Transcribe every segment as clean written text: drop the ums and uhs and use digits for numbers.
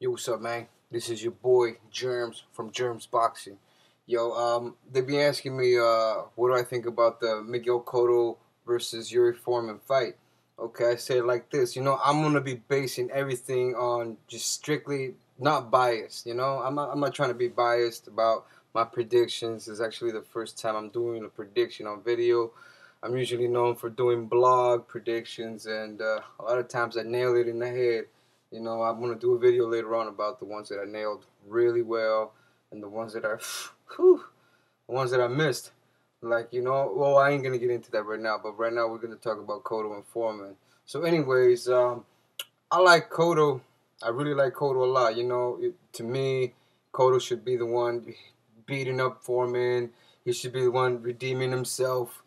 Yo, what's up, man? This is your boy Jermz from Jermz Boxing. Yo, they be asking me, what do I think about the Miguel Cotto versus YURI Foreman fight? Okay, I say it like this. I'm gonna be basing everything on just strictly not biased. I'm not trying to be biased about my predictions. It's actually the first time I'm doing a prediction on video. I'm usually known for doing blog predictions, and a lot of times I nail it in the head. I'm going to do a video later on about the ones that I nailed really well and the ones that the ones that I missed. Well, I ain't going to get into that right now, but right now we're going to talk about Cotto and Foreman. So anyways, I like Cotto. I really like Cotto a lot. To me, Cotto should be the one beating up Foreman. He should be the one redeeming himself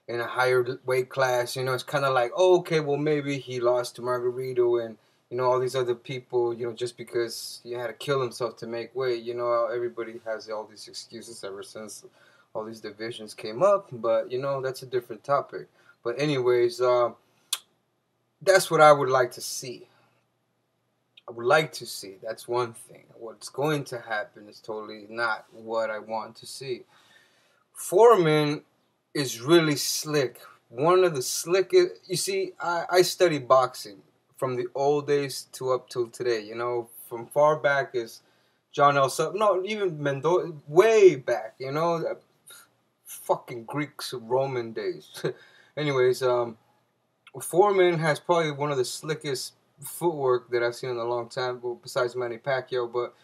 in a higher weight class. It's kind of like, oh, okay, well, maybe he lost to Margarito and all these other people, just because he had to kill himself to make weight. Everybody has all these excuses ever since all these divisions came up. But, that's a different topic. But anyways, that's what I would like to see. I would like to see. That's one thing. What's going to happen is totally not what I want to see. Foreman is really slick. One of the slickest. You see, I study boxing from the old days to up till today. From far back as John L. Sutton, no, even Mendoza, way back. Fucking Greeks, Roman days. Anyways, Foreman has probably one of the slickest footwork that I've seen in a long time, besides Manny Pacquiao. But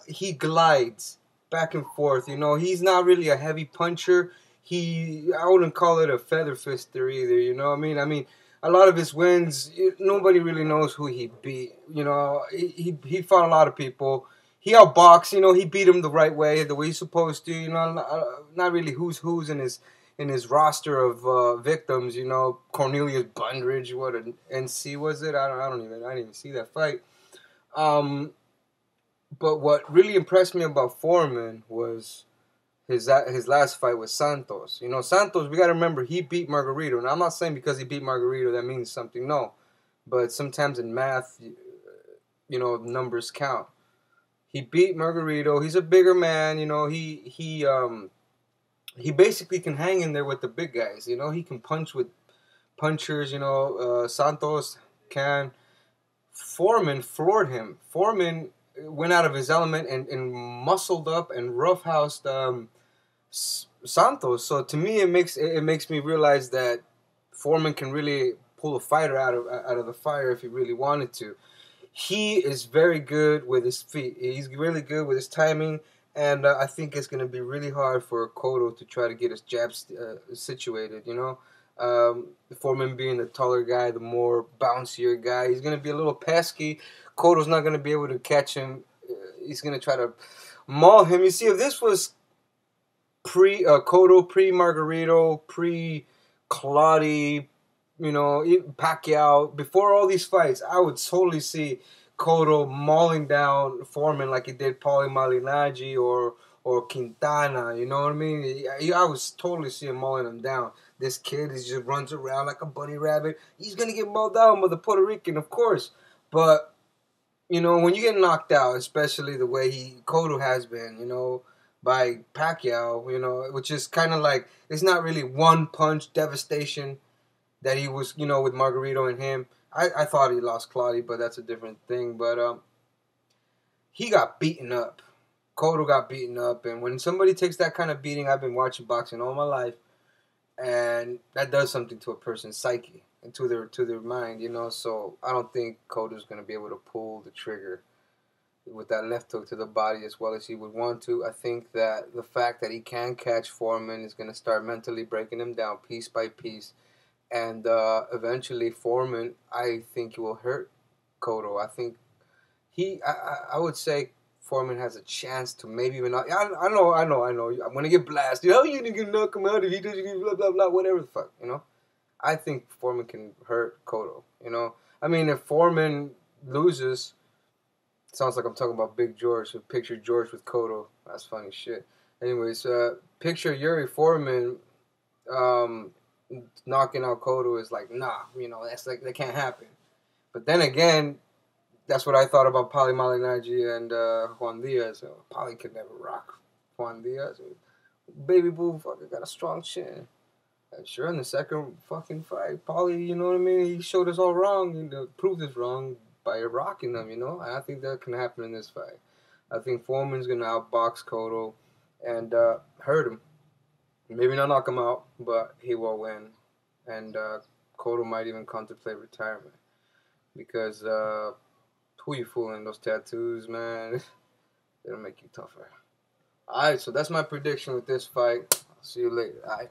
he glides back and forth. He's not really a heavy puncher. I wouldn't call it a feather fister either. I mean, a lot of his wins, nobody really knows who he beat. He fought a lot of people. He outboxed. He beat him the right way, the way he's supposed to. Not really who's in his roster of victims. Cornelius Bundridge, what an NC was it? I didn't even see that fight. But what really impressed me about Foreman was his last fight with Santos. Santos, we got to remember, he beat Margarito. Now, I'm not saying because he beat Margarito that means something. No. But sometimes in math, numbers count. He beat Margarito. He's a bigger man. He basically can hang in there with the big guys. He can punch with punchers. Santos can. Foreman floored him. Foreman went out of his element and muscled up and roughhoused Santos. So to me, it makes me realize that Foreman can really pull a fighter out of the fire if he really wanted to. He is very good with his feet. He's really good with his timing, and I think it's going to be really hard for Cotto to try to get his jabs situated. Foreman being the taller guy, the more bouncier guy, he's going to be a little pesky. Cotto's not going to be able to catch him. He's going to try to maul him. You see, if this was Cotto, pre-Margarito, pre-Claudio, Pacquiao, before all these fights, I would totally see Cotto mauling down Foreman like he did Paulie Malignaggi or Quintana. You know what I mean? I would totally see him mauling him down. This kid, he just runs around like a bunny rabbit. He's going to get mauled down by the Puerto Rican, of course. But when you get knocked out, especially the way Cotto has been, by Pacquiao, which is kind of like, it's not really one punch devastation that he was, with Margarito and him. I thought he lost Claudio, but that's a different thing. But he got beaten up. Cotto got beaten up. And when somebody takes that kind of beating, I've been watching boxing all my life, and that does something to a person's psyche and to their mind, So I don't think Cotto's going to be able to pull the trigger with that left hook to the body as well as he would want to. I think that the fact that he can catch Foreman is going to start mentally breaking him down piece by piece. And eventually Foreman, I think he will hurt Cotto. I think I would say Foreman has a chance to maybe even knock. I know. I'm going to get blasted. How are you going to knock him out if he doesn't blah, blah, blah, whatever the fuck, I think Foreman can hurt Cotto, I mean, if Foreman loses, it sounds like I'm talking about Big George. So picture George with Cotto. That's funny shit. Anyways, picture YURI Foreman knocking out Cotto is like, nah, that's like, that can't happen. But then again, that's what I thought about Paulie Malignaggi and Juan Diaz. Paulie could never rock Juan Diaz. Baby Boo fucking got a strong chin. And sure, in the second fucking fight, Paulie, you know what I mean? He showed us all wrong and proved us wrong by rocking them, you know? And I think that can happen in this fight. I think Foreman's going to outbox Cotto and hurt him. Maybe not knock him out, but he will win. And Cotto might even contemplate retirement. Because who you fooling? Those tattoos, man, it'll make you tougher. Alright, so that's my prediction with this fight. I'll see you later. Alright.